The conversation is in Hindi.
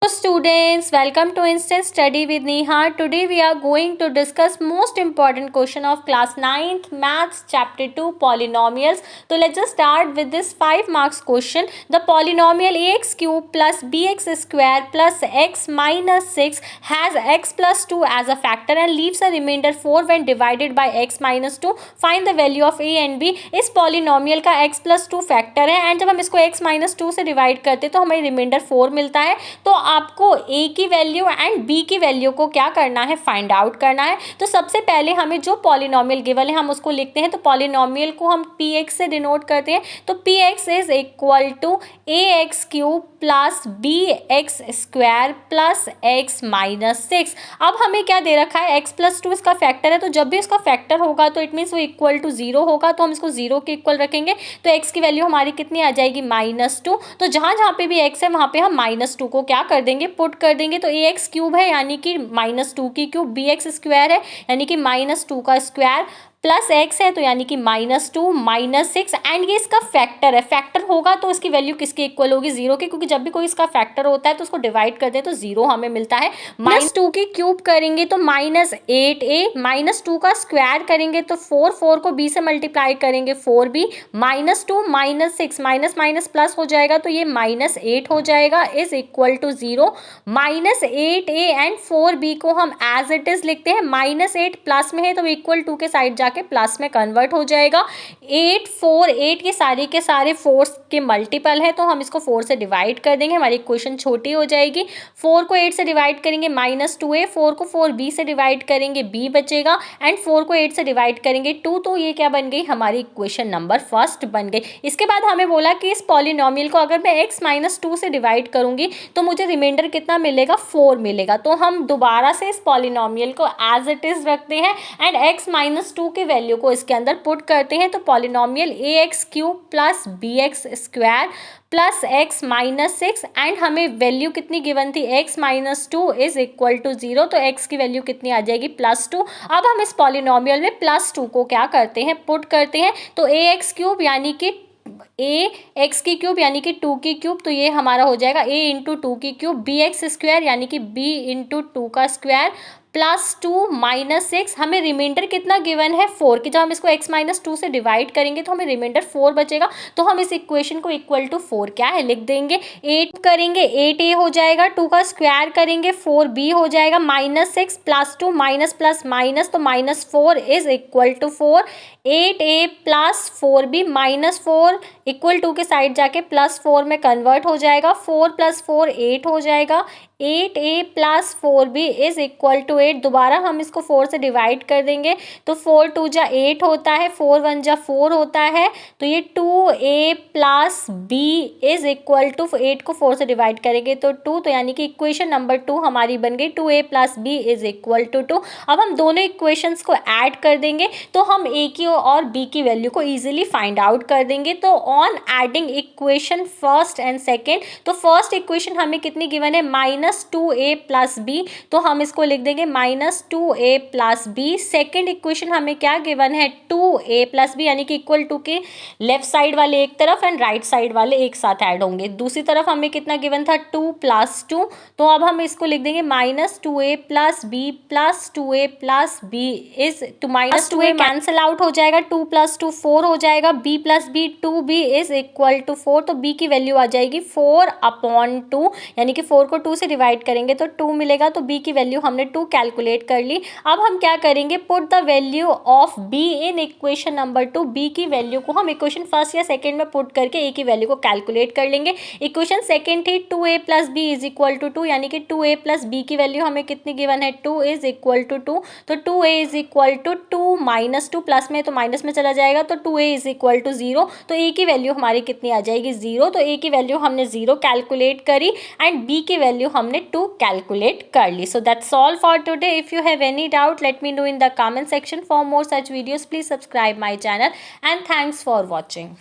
students, welcome to Instant Study with Neha. Today we are going to discuss most important question of class 9th maths chapter 2 polynomials. So let's just start with this 5 marks question. The polynomial ax cube plus bx square plus x minus 6 has x plus 2 as a factor and leaves a remainder 4 when divided by x minus 2. Find the value of a and b. इस polynomial का x plus 2 फैक्टर है एंड जब हम इसको x minus 2 से डिवाइड करते तो हमें रिमाइंडर 4 मिलता है. तो आपको a की वैल्यू एंड b की वैल्यू को क्या करना है, फाइंड आउट करना है. तो सबसे पहले हमें जो पॉलिनोमियल गिवन है हम उसको लिखते हैं. तो पॉलिनोमियल को हम px से डिनोट करते हैं. तो px is equal to a x cube plus b x square plus x minus 6. अब हमें क्या दे रखा है, x प्लस 2 इसका फैक्टर है. तो जब भी इसका फैक्टर होगा तो इट मीन्स वो इक्वल टू 0 होगा. तो हम इसको 0 के इक्वल रखेंगे. तो x की वैल्यू हमारी कितनी आ जाएगी, -2. तो जहाँ जहाँ पे भी x है वहाँ पे हम -2 को क्या कर देंगे, पुट कर देंगे. तो ए एक्स क्यूब है यानी कि -2 की क्यूब, बी एक्स स्क्वायर है यानी कि -2 का स्क्वायर, प्लस एक्स है तो यानी कि -2 माइनस 6 एंड ये इसका फैक्टर है. फैक्टर होगा तो इसकी वैल्यू किसके इक्वल होगी, 0 के, क्योंकि जब भी कोई इसका फैक्टर होता है तो उसको डिवाइड करते हैं तो 0 हमें मिलता है. -2 की क्यूब करेंगे तो -8a, -2 का स्क्वायर करेंगे तो 4 को b से मल्टीप्लाई करेंगे 4b, -2 minus 6 minus minus plus हो जाएगा तो ये -8 हो जाएगा is equal to 0. -8a and 4b को हम एज इट इज लिखते हैं. -8 प्लस में है तो इक्वल टू के साइड जाके प्लस में कन्वर्ट हो जाएगा. 8 4 8 के सारे 4 के मल्टीपल है तो हम इसको 4 से डिवाइड कर देंगे, हमारी इक्वेशन छोटी हो जाएगी. 4 को 8 से डिवाइड करेंगे -2a, 4 को 4b से डिवाइड करेंगे b बचेगा एंड 4 को 8 से डिवाइड करेंगे 2. तो ये क्या बन गई, हमारी इक्वेशन नंबर फर्स्ट बन गई. इसके बाद हमें बोला कि इस पॉलिनोमियल को अगर मैं x माइनस 2 से डिवाइड करूंगी तो मुझे रिमाइंडर कितना मिलेगा, 4 मिलेगा. तो हम दोबारा से इस पॉलिनोमियल को एज इट इज रखते हैं एंड x माइनस 2 की वैल्यू को इसके अंदर पुट करते हैं. तो polynomial a x cube plus b x square plus x minus 6 and हमें वैल्यू कितनी गिवन थी, x minus 2 is equal to 0. तो x की वैल्यू कितनी आ जाएगी, +2. अब हम इस पॉलिनोमियल में +2 को क्या करते हैं, पुट करते हैं. तो ए एक्स क्यूब यानी कि ए एक्स की क्यूब यानी कि 2 की क्यूब, तो ये हमारा हो जाएगा a इंटू 2 की क्यूब, बी एक्स स्क्वायर यानी कि b इंटू 2 का स्क्वायर +2 माइनस 6. हमें रिमाइंडर कितना गिवन है, 4 की. जब हम इसको x माइनस 2 से डिवाइड करेंगे तो हमें रिमाइंडर 4 बचेगा. तो हम इस इक्वेशन को इक्वल टू 4 क्या है, लिख देंगे. 8 करेंगे 8a हो जाएगा, 2 का स्क्वायर करेंगे 4b हो जाएगा, -6 +2 माइनस प्लस माइनस तो -4 is equal to 4. 8a plus 4b -4 equal to के साइड जाके +4 में कन्वर्ट हो जाएगा. 4 + 4 8 हो जाएगा. 8a plus 4b is equal to 8. दोबारा हम इसको 4 से डिवाइड कर देंगे तो 4 2 जा 8 होता है, 4 1 जा 4 होता है. तो ये 2a plus b is equal to 8 को 4 से डिवाइड करेंगे तो 2. तो यानी कि इक्वेशन नंबर 2 हमारी बन गई, 2a plus b is equal to 2. अब हम दोनों इक्वेशंस को ऐड कर देंगे तो हम a की और b की वैल्यू को ईजिली फाइंड आउट कर देंगे. तो on adding equation first and second, तो फर्स्ट इक्वेशन हमें कितनी गिवन है, -2a प्लस b, तो हम इसको लिख देंगे -2a plus b. Second equation हमें क्या गिवन है, 2a प्लस b यानी कि इक्वल टू के लेफ्ट साइड वाले एक तरफ एंड राइट साइड वाले एक साथ ऐड होंगे. दूसरी तरफ हमें कितना गिवन था, 2 + 2. तो अब हम इसको लिख देंगे -2a plus b plus 2a plus b is to -2a cancel out हो जाएगा, 2 + 2 4 हो जाएगा, b plus b 2b is equal to 4. तो b की वैल्यू आ जाएगी 4/2 यानी कि 4 को 2 से डिवाइड करेंगे तो 2 मिलेगा. तो b की वैल्यू हमने 2 कैलकुलेट कर ली. अब हम क्या करेंगे, put the value of b in equation number 2. b की वैल्यू को हम इक्वेशन फर्स्ट या सेकंड में पुट करके a की वैल्यू को कैलकुलेट कर लेंगे. इक्वेशन सेकंड थी 2a plus b is equal to 2 यानी कि 2a प्लस b की वैल्यू हमें कितनी गिवन है, 2 इज इक्वल टू 2. तो 2a is equal to 2 minus 2, plus में तो माइनस में चला जाएगा तो 2a इज इक्वल टू 0. तो a की वैल्यू हमारी कितनी आ जाएगी, 0. तो a की वैल्यू हमने 0 कैलकुलेट करी एंड b की वैल्यू हमने 2 calculate कर ली. So that's all for today. If you have any doubt, let me know in the comment section. For more such videos, please subscribe my channel and thanks for watching.